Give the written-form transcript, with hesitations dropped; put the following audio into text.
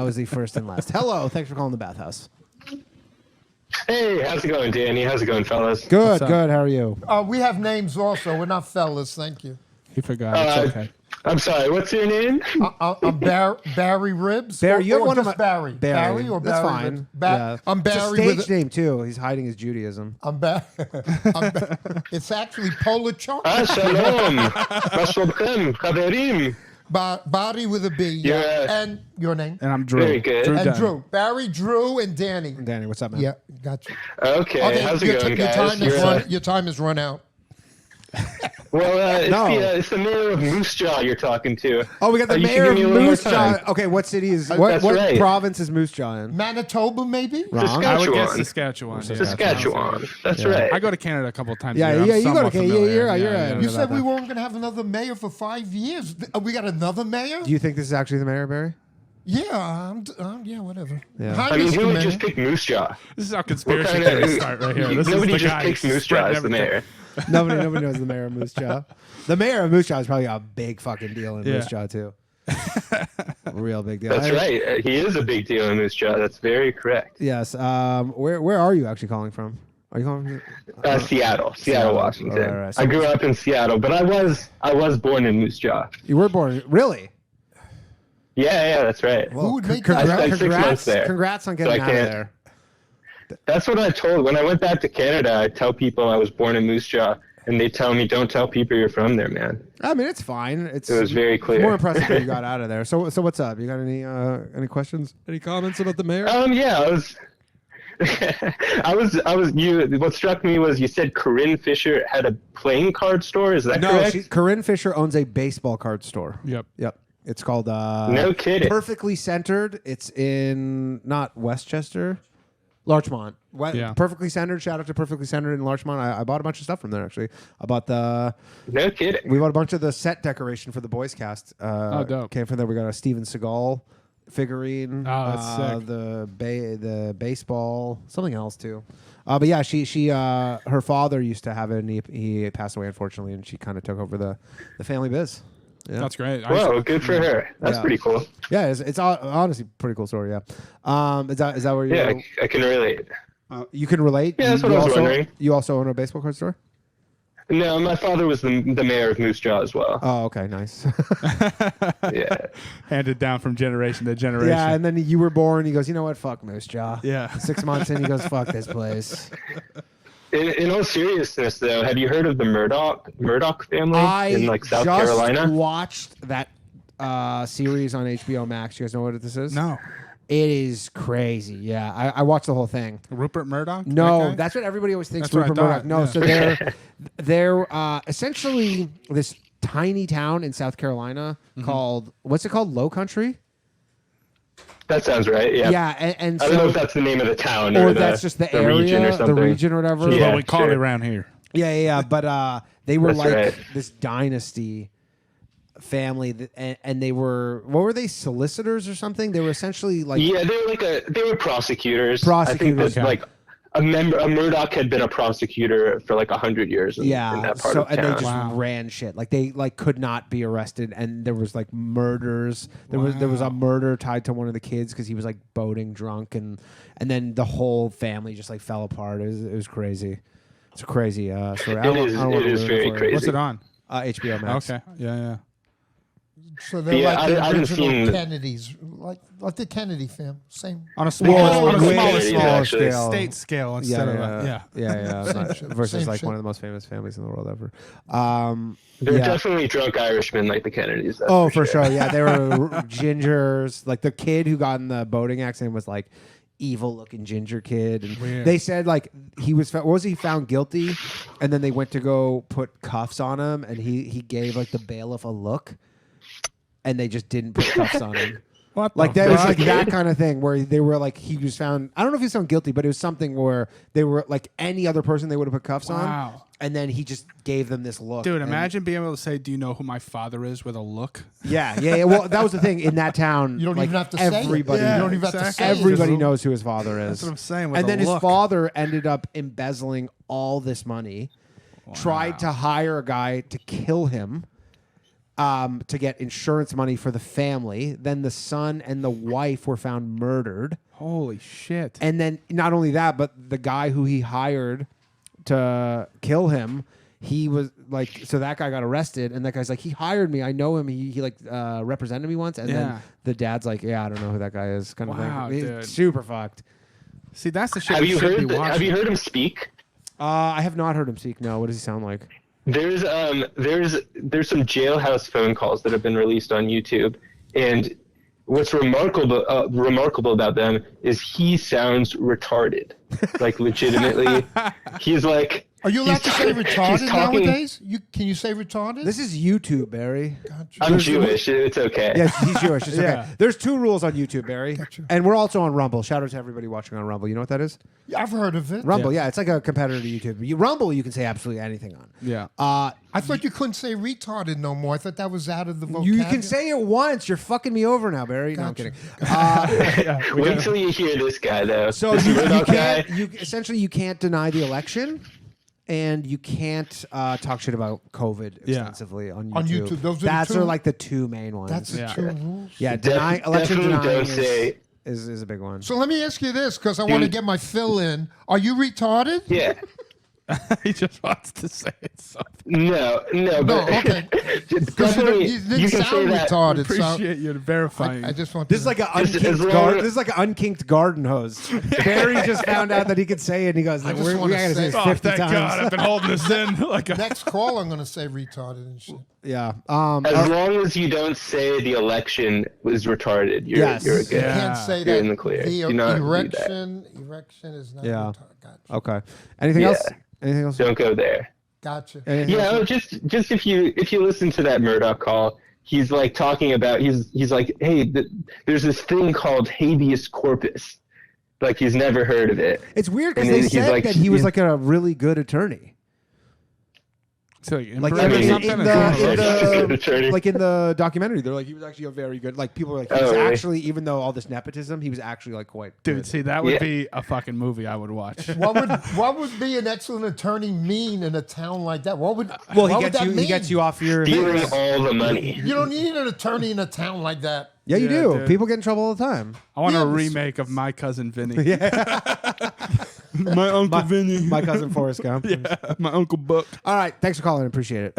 was the first and last. Hello, thanks for calling the bathhouse. Hey, how's it going, Danny? How's it going, fellas? Good, good. How are you? We have names also. We're not fellas. Thank you. He forgot. It's okay. I'm sorry. What's your name? I'm Barry Ribs. Barry, you're one of just my Barry. Barry or That's Barry fine. Ribs? Yeah. I'm It's a Barry stage name too. He's hiding his Judaism. It's actually Polachuk. Shalom. Ma shlomchem, chaverim. Barry with a B. Yeah. And your name? And I'm Drew. Very good. Drew And Dunn. Drew. Barry, Drew, and Danny. Danny, what's up, man? Yeah, got you. Okay, how's it going, guys? Your time has run out. Well, it's the mayor of Moose Jaw you're talking to. Oh, we got the You can mayor of give me a little more Moose Jaw. time. Okay, what city is what right. province is Moose Jaw in? Manitoba, maybe? Wrong. I would guess Saskatchewan. Saskatchewan. Saskatchewan. That's Yeah. right. I go to Canada a couple of times. Yeah, a year. yeah, I'm you go to somewhat Canada. familiar. You're Yeah, right. You about said we that. weren't going to have another mayor for 5 years. We got another mayor? Do you think this is actually the mayor, Barry? Yeah, yeah, whatever. Yeah. Hi, I mean, Mr. who would Mayor. just pick Moose Jaw? This is how conspiracy What kind of- theories start right here. This Nobody is the just guy picks Moose Jaw spreading as the everything. mayor. Nobody knows the mayor of Moose Jaw. The mayor of Moose Jaw is probably a big fucking deal in Yeah. Moose Jaw too. Real big deal. That's right. He is a big deal in Moose Jaw. That's very correct. Yes. Where are you actually calling from? Are you calling from? Seattle, Washington. All right. So- I grew up in Seattle, but I was born in Moose Jaw. You were born really? Yeah, that's right. Who would make I that? spent 6 months there. Congrats on So getting I out of can't- there. That's what I told when I went back to Canada. I tell people I was born in Moose Jaw, and they tell me, "Don't tell people you're from there, man." I mean, it's fine. It was very clear. More impressive that you got out of there. So what's up? You got any questions? Any comments about the mayor? Yeah, what struck me was you said Corinne Fisher had a playing card store. Is that correct? Corinne Fisher owns a baseball card store. Yep. It's called No kidding. Perfectly Centered. It's in not Westchester, Larchmont. Yeah. Perfectly Centered. Shout out to Perfectly Centered in Larchmont. I bought a bunch of stuff from there actually. I bought No kidding. we bought a bunch of the set decoration for the Boys Cast. Dope. Came from there. We got a Steven Seagal figurine. Oh, that's sick. The baseball, something else too. But yeah, she her father used to have it, and he passed away unfortunately, and she kind of took over the family biz. Yeah. That's great. Whoa, good for her. That's pretty cool. Yeah, it's honestly a pretty cool story. Yeah, is that where you? Yeah, I can relate. You can relate. Yeah, that's you what I was also, wondering. You also own a baseball card store? No, my father was the mayor of Moose Jaw as well. Oh, okay, nice. Yeah. Handed down from generation to generation. Yeah, and then you were born. He goes, you know what? Fuck Moose Jaw. Yeah. 6 months in, he goes, fuck this place. In all seriousness, though, have you heard of the Murdaugh family in like South Carolina? I just watched that series on HBO Max. You guys know what this is? No. It is crazy. Yeah, I watched the whole thing. Rupert Murdoch? No, That guy? that's what everybody always thinks. That's what I Rupert thought, Murdoch. No, yeah. so they're essentially this tiny town in South Carolina called what's it called? Low Country. That sounds right. Yeah. Yeah, and I so don't know if that's the name of the town or or that's just the area, region or the something. region or whatever. That's Yeah, what we call sure. it around here. Yeah. But they were That's like right. this dynasty family, and they were what were they, solicitors or something? They were essentially like Yeah, they were prosecutors. Prosecutors, I think that, like a Murdoch had been a prosecutor for like 100 years in that part of and town. they just ran shit. Like they could not be arrested, and there was like murders. There was a murder tied to one of the kids because he was like boating drunk, and then the whole family just like fell apart. It was crazy. It's a crazy story. It is very crazy. What's it on? HBO Max. Okay. Yeah. So they're Yeah, like the I haven't original seen- Kennedys, like the Kennedy fam. Same. On a smaller, on a way smaller smaller scale, scale. state scale instead of yeah. Same shit, Versus same like shit. one of the most famous families in the world ever. They're Yeah. definitely drunk Irishmen like the Kennedys. That's Oh, for sure. Yeah, they were gingers. Like the kid who got in the boating accident was like evil looking ginger kid. And Weird. they said like he was found guilty, and then they went to go put cuffs on him, and he gave like the bailiff a look, and they just didn't put cuffs on him. What Like the that was fuck? like that kind of thing where they were like he was found. I don't know if he was found guilty, but it was something where they were like any other person they would have put cuffs on, Wow. and then he just gave them this look. Dude, and- imagine being able to say, "Do you know who my father is?" with a look. Yeah. Well, that was the thing in that town. You don't like, even have to say it. everybody. Yeah, You don't even have to exactly. say it. Everybody Just- knows who his father is. That's what I'm saying. With And a then his look. father ended up embezzling all this money, tried to hire a guy to kill him, to get insurance money for the family. Then the son and the wife were found murdered. Holy shit. And then not only that, but the guy who he hired to kill him, he was like, so that guy got arrested, and that guy's like, he hired me, I know him, he like represented me once, and then the dad's like, yeah, I don't know who that guy is, kind of thing. Dude. Super fucked. See, that's the shit. Have you should be heard? Have you watching. heard him speak? I have not heard him speak. No, what does he sound like? There's some jailhouse phone calls that have been released on YouTube, and what's remarkable about them is he sounds retarded, like legitimately. He's like. Are you allowed to say retarded talking, nowadays? Can you say retarded? This is YouTube, Barry. Gotcha. I'm Jewish. It's okay. Yes, he's Jewish. It's Yeah. okay. There's 2 rules on YouTube, Barry. Gotcha. And we're also on Rumble. Shout out to everybody watching on Rumble. You know what that is? Yeah, I've heard of it. Rumble, yeah, it's like a competitor to YouTube. Rumble, you can say absolutely anything on. Yeah. I thought you couldn't say retarded no more. I thought that was out of the vocabulary. You can say it once. You're fucking me over now, Barry. No, I'm Gotcha. kidding. Wait till you hear this guy, though. So This you Murdaugh can't. guy. You essentially you can't deny the election, and you can't talk shit about COVID extensively on YouTube. On YouTube, those are the That's 2? are like the 2 main ones. That's the Yeah. 2 rules. yeah, election Definitely denying don't say. is a big one. So let me ask you this, because I want to Dude. get my fill in. Are you retarded? Yeah. He just wants to say it. So No, but okay. Because definitely you didn't you can say sound that. retarded. appreciate you verifying. I just want This is to like an Just as unkinked long garden. as- This is like an unkinked garden hose. Barry just found out that he could say it, and he goes, like, just "We wanna gotta say say- it 50 thank times." God, I've been holding this in like a. next call, I'm going to say retarded and shit. Yeah. As long as you don't say the election was retarded, you're Yes. you're good. You Yeah. can't say You're that. in the clear. The Do not do that. erection is not Yeah. retarded. Gotcha. Okay. Anything Yeah. else? Anything else? Don't go there. Gotcha. Anything Yeah, else? just if you listen to that Murdaugh call, he's like talking about he's like, hey, there's this thing called habeas corpus. Like he's never heard of it. It's weird because And they then he's said like- that he was like a really good attorney. So, Like in in something the Attorney. like in the documentary, they're like he was actually a very good. Like people were like he was Oh, really? actually, even though all this nepotism, he was actually like quite Dude, good. see, that would Yeah. be a fucking movie I would watch. What would be an excellent attorney mean in a town like that? What would Well, what he would gets that you. He mean? gets you off your. Stealing all the money. You don't need an attorney in a town like that. Yeah, you Yeah, do. dude. People get in trouble all the time. I want Yeah, a but- remake of My Cousin Vinny. Yeah. My Uncle Vinny. My cousin Forrest Gump. My Uncle Buck. All right. Thanks for calling. Appreciate it.